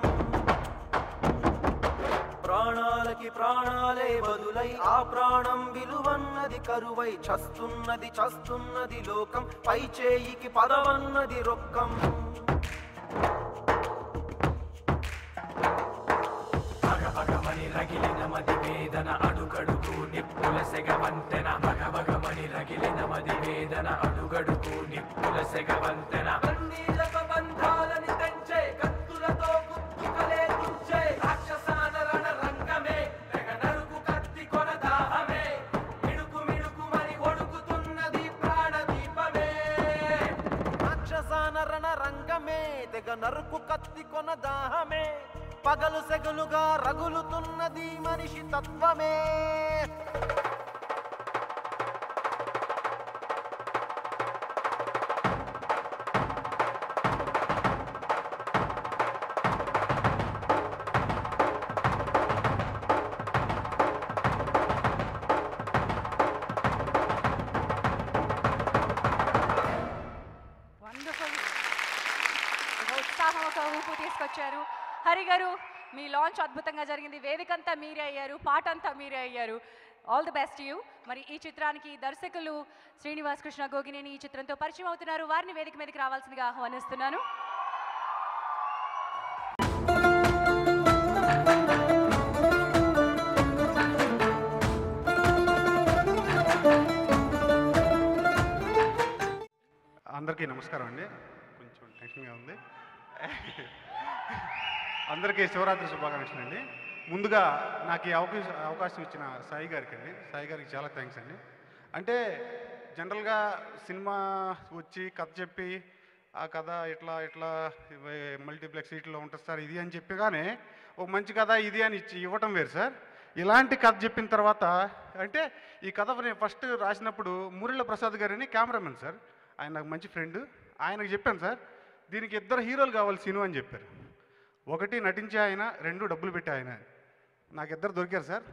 Speaker 5: ప్రాణాలకి ప్రాణాలే బదులై ఆ ప్రాణం విలువన్నది కరువై చస్తున్నది లోకం పై చేయికి పదవన్నది రొక్కం. భగభగమని రగిలిన మది వేదన అడుగడుగు నిప్పుల సెగవంతెన. భగభగమని రగిలిన మది వేదన అడుగడుగు నిప్పుల సెగవంతెన. కన్నీళ్ళతో బంధాలని తెంచే కత్తులతో గుత్తుకలే తుంచే రాక్షసాన రణ రంగమే తెగ నరుకు కత్తి కొన దాహమే మిడుకు మిడుకుమని వణుకుతున్నది ప్రాణదీపమే. రాక్షసాన రణ రంగమే తెగ నరుకు కత్తి కొన దాహమే పగలు సెగలుగా రగులుతున్నది మనిషి తత్వమే.
Speaker 1: వచ్చారు. హరి గారు, మీ లాంచ్ అద్భుతంగా జరిగింది. వేదిక అంతా మీరే అయ్యారు, పాట అంతా మీరే అయ్యారు. All the best you. మరి ఈ చిత్రానికి దర్శకులు శ్రీనివాస్ కృష్ణ గోగినేని ఈ చిత్రంతో పరిచయం అవుతున్నారు. వారిని వేదిక మీదకి రావాల్సిందిగా ఆహ్వానిస్తున్నాను.
Speaker 16: అందరికీ నమస్కారం అండి. కొంచెం టెన్షన్గా ఉంది. అందరికీ శివరాత్రి శుభాకాంక్షలు అండి. ముందుగా నాకు ఈ అవకాశం ఇచ్చిన సాయి గారికి అండి, సాయి గారికి చాలా థ్యాంక్స్ అండి. అంటే జనరల్గా సినిమా వచ్చి కథ చెప్పి ఆ కథ ఇట్లా ఇట్లా మల్టీప్లెక్స్ సీట్లో ఉంటుంది సార్ ఇది అని చెప్పగానే ఒక మంచి కథ ఇది అని ఇవ్వటం వేరు సార్. ఇలాంటి కథ చెప్పిన తర్వాత అంటే ఈ కథ నేను ఫస్ట్ రాసినప్పుడు మురళీ ప్రసాద్ గారని కెమెరామెన్ సార్, ఆయన నాకు మంచి ఫ్రెండ్. ఆయనకు చెప్పాను సార్ దీనికి 2 హీరోలు కావాలి సినిమా అని చెప్పారు. 1 నటించే ఆయన, 2 డబ్బులు పెట్టే ఆయన. నాకు 2 దొరికారు సార్.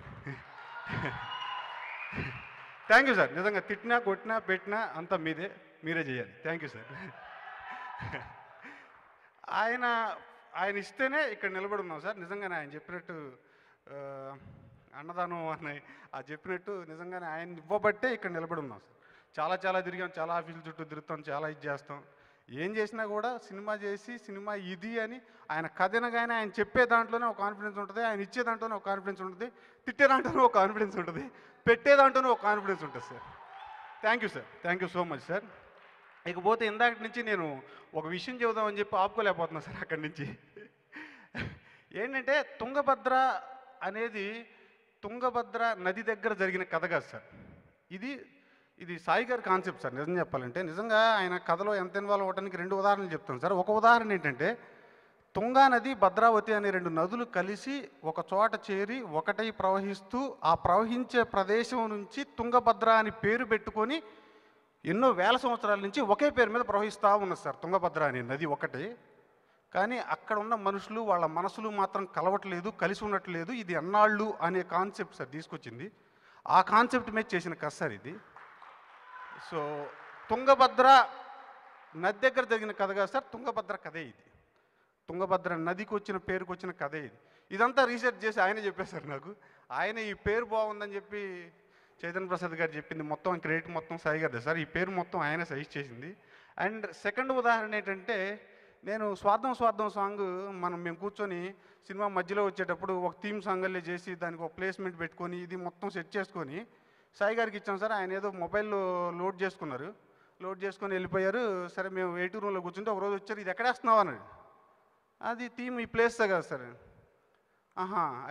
Speaker 16: Thank you sir. నిజంగా తిట్టినా కొట్టినా పెట్టినా అంతా మీరే చేయాలి. Thank you sir. ఆయన ఇస్తేనే ఇక్కడ నిలబడి ఉన్నాం సార్. నిజంగానే ఆయన చెప్పినట్టు అన్నదానం అని చెప్పినట్టు నిజంగానే ఆయన ఇవ్వబట్టే ఇక్కడ నిలబడి ఉన్నాం సార్. చాలా తిరిగాం, చాలా ఆఫీసుల చుట్టూ తిరుగుతాం, చాలా ఇది చేస్తాం. ఏం చేసినా కూడా సినిమా చేసి సినిమా ఇది అని ఆయన కథ అనగానే ఆయన చెప్పే దాంట్లోనే ఒక కాన్ఫిడెన్స్ ఉంటుంది, ఆయన ఇచ్చే దాంట్లోనే ఒక కాన్ఫిడెన్స్ ఉంటుంది, తిట్టే దాంట్లోనే ఒక కాన్ఫిడెన్స్ ఉంటుంది, పెట్టే దాంట్లోనే ఒక కాన్ఫిడెన్స్ ఉంటుంది sir. Thank you sir. Thank you so much sir. ఇకపోతే ఇందాక నుంచి నేను ఒక విషయం చెబుదామని చెప్పి ఆపుకోలేకపోతున్నాను సార్. అక్కడి నుంచి ఏంటంటే తుంగభద్ర అనేది తుంగభద్ర నది దగ్గర జరిగిన కథ కాదు సార్. ఇది సాయి గారి కాన్సెప్ట్ సార్. నిజం చెప్పాలంటే నిజంగా ఆయన కథలో ఎంత ఇన్వాల్వ్ అవ్వడానికి 2 ఉదాహరణలు చెప్తాను సార్. ఒక ఉదాహరణ ఏంటంటే తుంగా నది, భద్రావతి అనే 2 నదులు కలిసి ఒక చోట చేరి ఒకటై ప్రవహిస్తూ ఆ ప్రవహించే ప్రదేశం నుంచి తుంగభద్ర అని పేరు పెట్టుకొని ఎన్నో వేల సంవత్సరాల నుంచి ఒకే పేరు మీద ప్రవహిస్తూ ఉన్నది సార్ తుంగభద్ర అనే నది ఒకటే. కానీ అక్కడ ఉన్న మనుషులు వాళ్ళ మనసులు మాత్రం కలవట్లేదు, కలిసి ఉండట్లేదు. ఇది ఎన్నాళ్ళు అనే కాన్సెప్ట్ సార్ తీసుకొచ్చింది. ఆ కాన్సెప్ట్ మీద చేసిన కథ సార్ ఇది. సో తుంగభద్ర నది దగ్గర జరిగిన కథ కాదు సార్, తుంగభద్ర కథే ఇది. తుంగభద్ర నదికి వచ్చిన పేరుకు వచ్చిన కథే ఇది. ఇదంతా రీసెర్చ్ చేసి ఆయనే చెప్పేశారు నాకు. ఆయన ఈ పేరు బాగుందని చెప్పి చైతన్య ప్రసాద్ గారు చెప్పింది మొత్తం క్రెడిట్ మొత్తం సాయి గారిదే సార్. ఈ పేరు మొత్తం ఆయన సజెస్ట్ చేసింది. అండ్ సెకండ్ ఉదాహరణ ఏంటంటే నేను స్వార్థం సాంగ్ మేము కూర్చొని సినిమా మధ్యలో వచ్చేటప్పుడు ఒక థీమ్ సాంగ్లే చేసి దానికి ఒక ప్లేస్మెంట్ పెట్టుకొని ఇది మొత్తం సెట్ చేసుకొని సాయి గారికి ఇచ్చాం సార్. ఆయన ఏదో మొబైల్లో లోడ్ చేసుకొని వెళ్ళిపోయారు. సరే మేము వెయిటింగ్ రూమ్లో కూర్చుంటే ఒకరోజు వచ్చారు, ఇది ఎక్కడేస్తున్నావు అన్నాడు. అది థీమ్ ఈ ప్లేస్తో కదా సార్.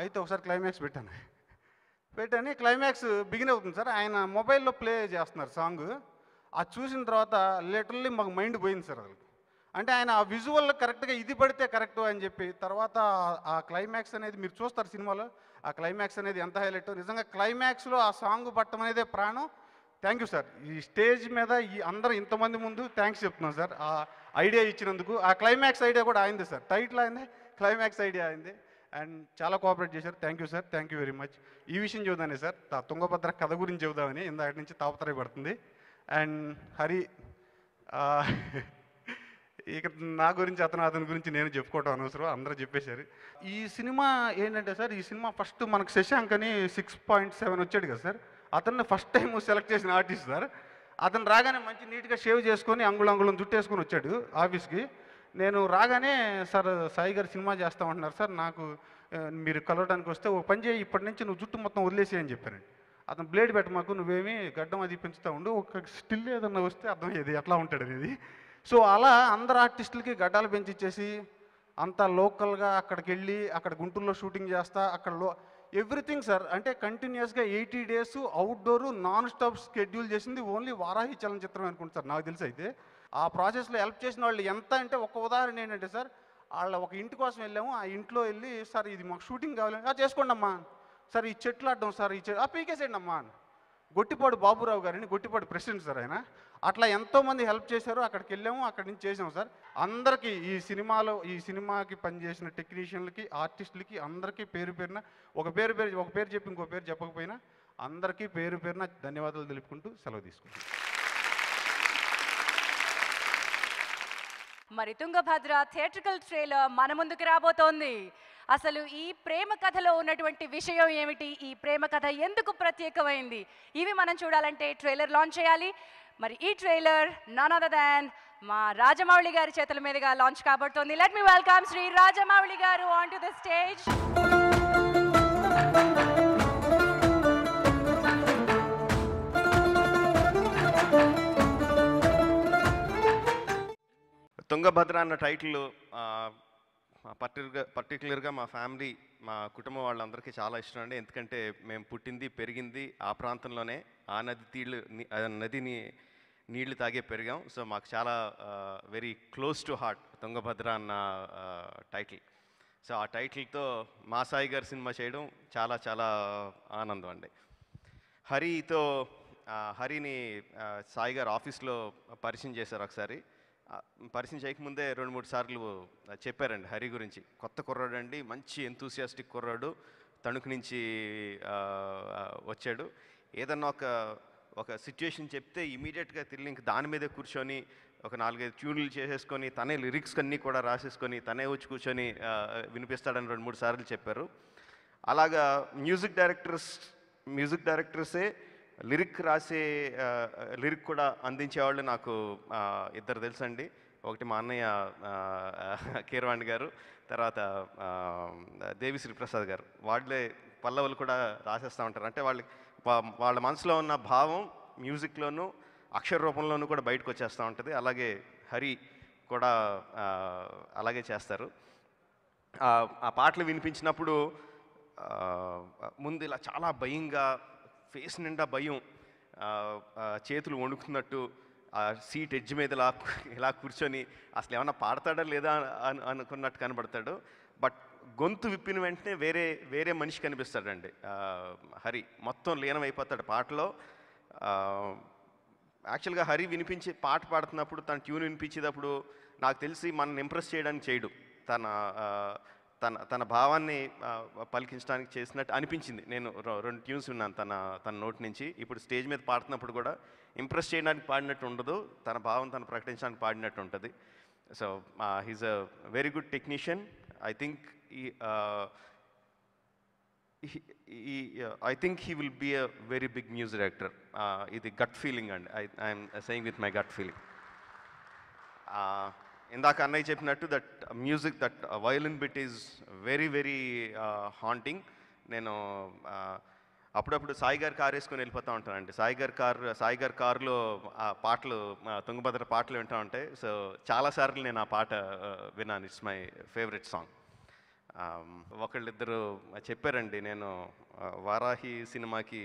Speaker 16: అయితే ఒకసారి క్లైమాక్స్ పెట్టాను. క్లైమాక్స్ బిగిన్ అవుతుంది సార్. ఆయన మొబైల్లో ప్లే చేస్తున్నారు సాంగ్. అది చూసిన తర్వాత లిటరల్లీ మాకు మైండ్ పోయింది సార్. అది అంటే ఆయన ఆ విజువల్ కరెక్ట్గా ఇది పడితే కరెక్ట్ అని చెప్పి తర్వాత ఆ క్లైమాక్స్ అనేది మీరు చూస్తారు సినిమాలో. ఆ క్లైమాక్స్ అనేది ఎంత హైలైట్. నిజంగా క్లైమాక్స్లో ఆ సాంగ్ పట్టడం అనేదే ప్రాణం. Thank you sir. ఈ స్టేజ్ మీద అందరూ ఇంతమంది ముందు థ్యాంక్స్ చెప్తున్నాను సార్ ఆ ఐడియా ఇచ్చినందుకు. ఆ క్లైమాక్స్ ఐడియా కూడా అయింది సార్. టైటిల్ అయింది, క్లైమాక్స్ ఐడియా అయింది. అండ్ చాలా కోఆపరేట్ చేశారు. Thank you sir. Thank you very much. ఈ విషయం చెబుదానే సార్, తుంగభద్ర కథ గురించి చెబుదామని ఇందాక నుంచి తాపత్రయపడుతుంది. అండ్ హరి ఇక నా గురించి అతని గురించి నేను చెప్పుకోవటం అనవసరం, అందరూ చెప్పేశారు. ఈ సినిమా ఏంటంటే సార్, ఈ సినిమా ఫస్ట్ మనకు శశాంక్ అని 6.7 వచ్చాడు కదా సార్. అతన్ని ఫస్ట్ టైం సెలెక్ట్ చేసిన ఆర్టిస్ట్ సార్. అతను రాగానే మంచి నీట్గా షేవ్ చేసుకొని అంగుళం జుట్టేసుకొని వచ్చాడు ఆఫీస్కి. నేను రాగానే సార్ సాయి గారు సినిమా చేస్తామంటున్నారు సార్, నాకు మీరు కలవడానికి వస్తే ఓ పని చేయి, ఇప్పటి నుంచి నువ్వు జుట్టు మొత్తం వదిలేసి అని చెప్పానండి. అతను బ్లేడ్ పెట్టమాకు, నువ్వేమి గడ్డం అది పెంచుతూ ఉండు, ఒక స్టిల్ ఏదన్నా వస్తే అర్థమయ్యేది ఎట్లా ఉంటాడు అనేది. సో అలా అందరు ఆర్టిస్టులకి గడ్డాలు పెంచిచ్చేసి అంతా లోకల్గా అక్కడికి వెళ్ళి అక్కడ గుంటూరులో షూటింగ్ చేస్తా అక్కడ ఎవ్రీథింగ్ సార్. అంటే కంటిన్యూస్గా 80 days outdoor non stop schedule చేసింది ఓన్లీ వారాహి చలనచిత్రం అనుకుంటా సార్ నాకు తెలిసి. అయితే ఆ ప్రాసెస్లో హెల్ప్ చేసిన వాళ్ళు ఎంత అంటే ఒక ఉదాహరణ ఏంటంటే సార్, వాళ్ళ ఒక ఇంటి కోసం వెళ్ళాము. ఆ ఇంట్లో వెళ్ళి సార్ ఇది మాకు షూటింగ్ కావాలి, చేసుకోండి అమ్మా సార్, ఈ చెట్లు అడ్డం సార్, ఈ పీకేసేయండి అమ్మా. గొట్టిపాడు బాబురావు గారిని, గొట్టిపాడు ప్రెసిడెంట్ సార్ ఆయన. అట్లా ఎంతోమంది హెల్ప్ చేశారు. అక్కడికి వెళ్ళాము, అక్కడి నుంచి చేసాము సార్. అందరికీ ఈ సినిమాకి పనిచేసిన టెక్నీషియన్లకి, ఆర్టిస్టులకి అందరికీ పేరున ఒక పేరు చెప్పి ఇంకో పేరు చెప్పకపోయినా అందరికీ పేరున ధన్యవాదాలు తెలుపుకుంటూ సెలవు తీసుకుంటాం.
Speaker 1: మరి తుంగభద్ర థియేట్రికల్ ట్రైలర్ మన ముందుకు రాబోతోంది. అసలు ఈ ప్రేమ కథలో ఉన్నటువంటి విషయం ఏమిటి, ఈ ప్రేమ కథ ఎందుకు ప్రత్యేకమైంది, ఇవి మనం చూడాలంటే ట్రైలర్ లాంచ్ చేయాలి. మరి ఈ ట్రైలర్ నన్ అదర్ దాన్ మా రాజమౌళి గారి చేతుల మీదుగా లాంచ్ కాబోతోంది. Let me welcome Shri Rajamouli గారు on to the stage.
Speaker 17: Tungabhadra అన్న టైటిల్ పర్టికులర్గా మా ఫ్యామిలీ, మా కుటుంబం వాళ్ళందరికీ చాలా ఇష్టం అండి. ఎందుకంటే మేము పుట్టింది పెరిగింది ఆ ప్రాంతంలోనే, ఆ నదిని నీళ్లు తాగే పెరిగాం. సో మాకు చాలా very close to heart Tungabhadra అన్న టైటిల్. సో ఆ టైటిల్తో మా సాయి గారి సినిమా చేయడం చాలా చాలా ఆనందం అండి. హరిని సాయి గారు ఆఫీస్లో పరిచయం చేశారు. ఒకసారి పరిచయం చేయకముందే 2-3 సార్లు చెప్పారండి హరి గురించి. కొత్త కుర్రాడు అండి, మంచి ఎంతూసియాస్టిక్ కుర్రాడు, తణుకు నుంచి వచ్చాడు. ఏదన్నా ఒక సిచ్యుయేషన్ చెప్తే ఇమీడియట్గా తిరిగి ఇంక దాని మీదే కూర్చొని ఒక 4-5 ట్యూన్లు చేసేసుకొని తనే లిరిక్స్ అన్నీ కూడా రాసేసుకొని తనే వచ్చి కూర్చొని వినిపిస్తాడని 2-3 సార్లు చెప్పారు. అలాగా మ్యూజిక్ డైరెక్టర్సే లిరిక్ కూడా అందించేవాళ్ళు నాకు 2 తెలుసండి. ఒకటి మా అన్నయ్య కీరవాణి గారు, తర్వాత దేవిశ్రీ ప్రసాద్ గారు. వాళ్ళే పల్లవులు కూడా రాసేస్తూ ఉంటారు. అంటే వాళ్ళ మనసులో ఉన్న భావం మ్యూజిక్లోనూ అక్షర రూపంలోనూ కూడా బయటకు వచ్చేస్తూ ఉంటుంది. అలాగే హరి కూడా అలాగే చేస్తారు. ఆ పాటలు వినిపించినప్పుడు ముందు ఇలా చాలా భయంగా, ఫేస్ నిండా భయం, చేతులు వణుకుతున్నట్టు, ఆ సీట్ ఎడ్జ్ మీద ఇలా కూర్చొని అసలు ఏమన్నా పాడతాడా లేదా అనుకున్నట్టు కనబడతాడు. బట్ గొంతు విప్పిన వెంటనే వేరే మనిషి కనిపిస్తాడండి. హరి మొత్తం లీనమైపోతాడు పాటలో. యాక్చువల్గా హరి పాట పాడుతున్నప్పుడు, తన ట్యూన్ వినిపించేటప్పుడు నాకు తెలిసి మనల్ని ఇంప్రెస్ చేయడానికి చేయడు, తన భావాన్ని పలికించడానికి చేసినట్టు అనిపించింది. నేను 2 ట్యూన్స్ విన్నాను తన నోటి నుంచి. ఇప్పుడు స్టేజ్ మీద పాడుతున్నప్పుడు కూడా ఇంప్రెస్ చేయడానికి పాడినట్టు ఉండదు, తన భావం తను ప్రకటించడానికి పాడినట్టు ఉంటుంది. So he's a very good technician. I think he will be a very big music director. ఇది గట్ ఫీలింగ్ అండి. I'm saying with my gut feeling. ఇందాక అన్నయ్య చెప్పినట్టు that music, that violin bit is very very haunting. నేను అప్పుడప్పుడు సాయి గారి కారు వేసుకొని వెళ్ళిపోతూ ఉంటానండి. సాయి గారి కారులో ఆ పాటలు, తుంగభద్ర పాటలు వింటూ ఉంటాయి. సో చాలాసార్లు నేను ఆ పాట విన్నాను. It's my favourite song. ఒకళ్ళిద్దరు చెప్పారండి, నేను వారాహి సినిమాకి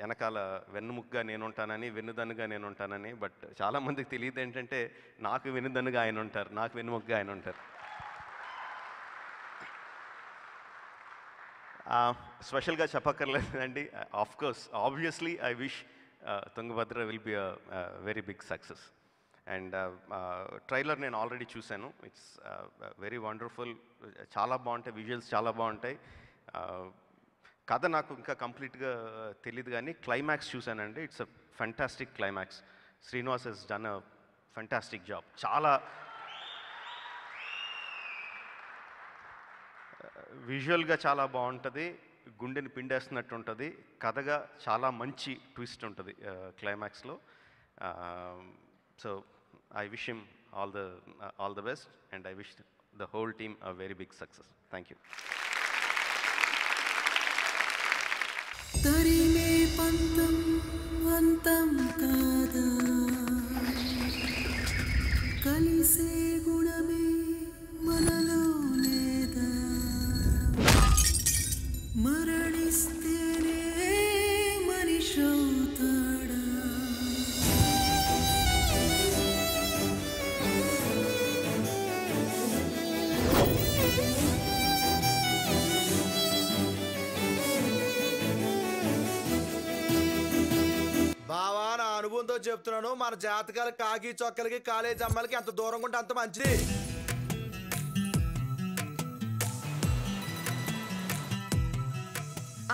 Speaker 17: వెనకాల వెన్నుముగ్గా నేనుంటానని, వెన్నుదన్నుగా నేనుంటానని. బట్ చాలామందికి తెలియదు ఏంటంటే నాకు వెన్నుదన్నుగా ఆయన ఉంటారు, నాకు వెన్నుముగ్గా ఆయన ఉంటారు. స్పెషల్గా చెప్పక్కర్లేదండి. Of course obviously I wish Tungabhadra will be a very big success. And trailer నేను ఆల్రెడీ చూశాను. It's very wonderful. చాలా బాగుంటాయి, విజువల్స్ చాలా బాగుంటాయి. కథ నాకు ఇంకా కంప్లీట్గా తెలియదు కానీ క్లైమాక్స్ చూశానండి. It's a fantastic climax. Srinivas he's done a fantastic job. చాలా విజువల్గా చాలా బాగుంటుంది, గుండెని పిండేస్తున్నట్టు ఉంటుంది. కథగా చాలా మంచి ట్విస్ట్ ఉంటుంది క్లైమాక్స్లో. So I wish him all the best, and I wish the whole team a very big success. Thank you.
Speaker 8: తరిమే పంతం అంతం కాదా, కలిసే గుణమే మనలో లేదా, మరణిస్తేనే మనిషవుతాడా.
Speaker 18: బావా, నా అనుభవంతో చెప్తున్నాను, మన జాతకాల కాకి చొక్కలకి కాలేజీ అమ్మాయిలకి ఎంత దూరంగా ఉంటే అంత మంచిది.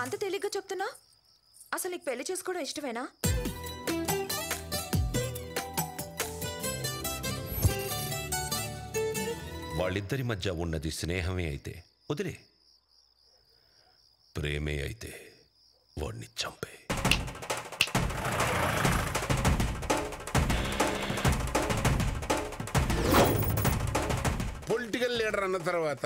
Speaker 19: అంత తేలిగ్గా చెప్తున్నా? అసలు నీకు పెళ్లి చేసుకోవడం ఇష్టమేనా?
Speaker 20: వాళ్ళిద్దరి మధ్య ఉన్నది స్నేహమే అయితే వదిలే, ప్రేమే అయితే వాడిని చంపే.
Speaker 21: పొలిటికల్ లీడర్ అన్న తర్వాత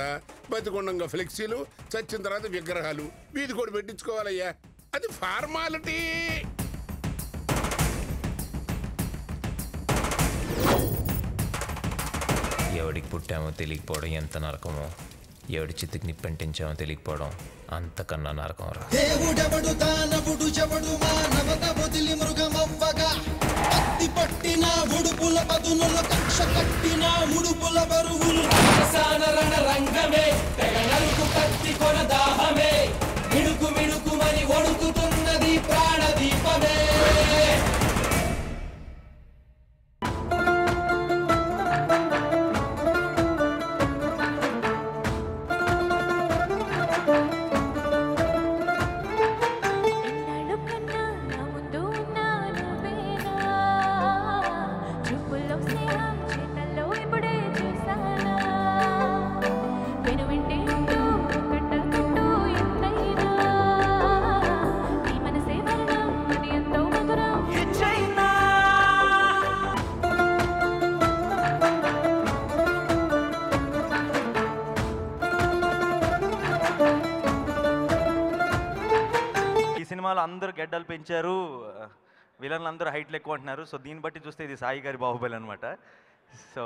Speaker 21: బతికొండంగా ఫ్లెక్సీలు, చచ్చిన తర్వాత విగ్రహాలు వీధి కూడా పెట్టించుకోవాలయ్యా, అది ఫార్మాలిటీ.
Speaker 22: ఎవడికి పుట్టామో తెలియకపోవడం ఎంత నరకమో, ఎవడి చిత్తుకి నిప్పంటించామో తెలియకపోవడం అంతకన్నా నరకం రా.
Speaker 23: దేవుడెవడు దానవుడు చెవడు మానవత వదిలి మృగమవ్వగా, కత్తి పట్టిన ఉడుపుల పదునుల కక్ష కట్టిన ముడుపుల బరువులు రణ రంగమే తెగ నరుకు కత్తి కొన దాహమే, మిడుకు మిడుకు మరి ఒడుకుతున్నది ప్రాణదీపమే.
Speaker 24: సినిమాలో అందరూ గెడ్డలు పెంచారు, విలన్లు అందరూ హైట్లు ఎక్కువ అంటున్నారు. సో దీన్ని బట్టి చూస్తే ఇది సాయి గారి బాహుబలి అనమాట. సో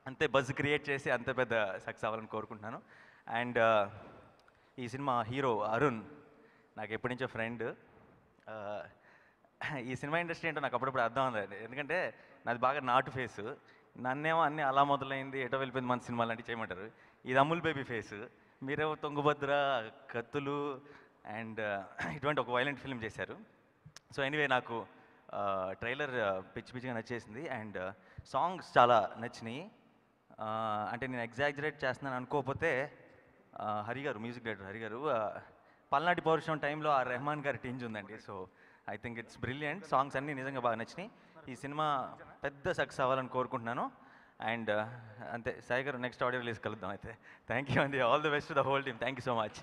Speaker 24: అంతే బజ్ క్రియేట్ చేసి అంత పెద్ద సక్సెస్ అవ్వాలని కోరుకుంటున్నాను. అండ్ ఈ సినిమా హీరో అరుణ్ నాకు ఎప్పటి నుంచో ఫ్రెండ్. ఈ సినిమా ఇండస్ట్రీ ఏంటో నాకు అప్పుడప్పుడు అర్థం అవుతుంది, ఎందుకంటే నాది బాగా నాటు ఫేసు. నన్నేమో అన్నీ అలా మొదలైంది ఎటో వెళ్ళిపోయింది మన సినిమా లాంటివి చేయమంటారు. ఇది అమూల్ బేబీ ఫేసు, మీరేమో తుంగభద్ర, కత్తులు అండ్ ఇటువంటి ఒక వైలెంట్ ఫిల్మ్ చేశారు. సో ఎనీవే నాకు ట్రైలర్ పిచ్చి పిచ్చిగా నచ్చేసింది అండ్ సాంగ్స్ చాలా నచ్చినాయి. అంటే నేను ఎగ్జాజరేట్ చేస్తున్నాను అనుకోకపోతే హరి గారు, మ్యూజిక్ డైరెక్టర్ హరి గారు, పల్నాటి పౌరుషం టైంలో ఆ రెహమాన్ గారి టింజ్ ఉందండి. So I think it's brilliant. Songs అన్నీ నిజంగా బాగా నచ్చినాయి. ఈ సినిమా పెద్ద సక్సెస్ అవ్వాలని కోరుకుంటున్నాను. అండ్ అంతే, సాయి గారు నెక్స్ట్ ఆడియో రిలీజ్ కలుద్దాం అయితే. థ్యాంక్ యూ అండి, all the best to the whole team. Thank you so much.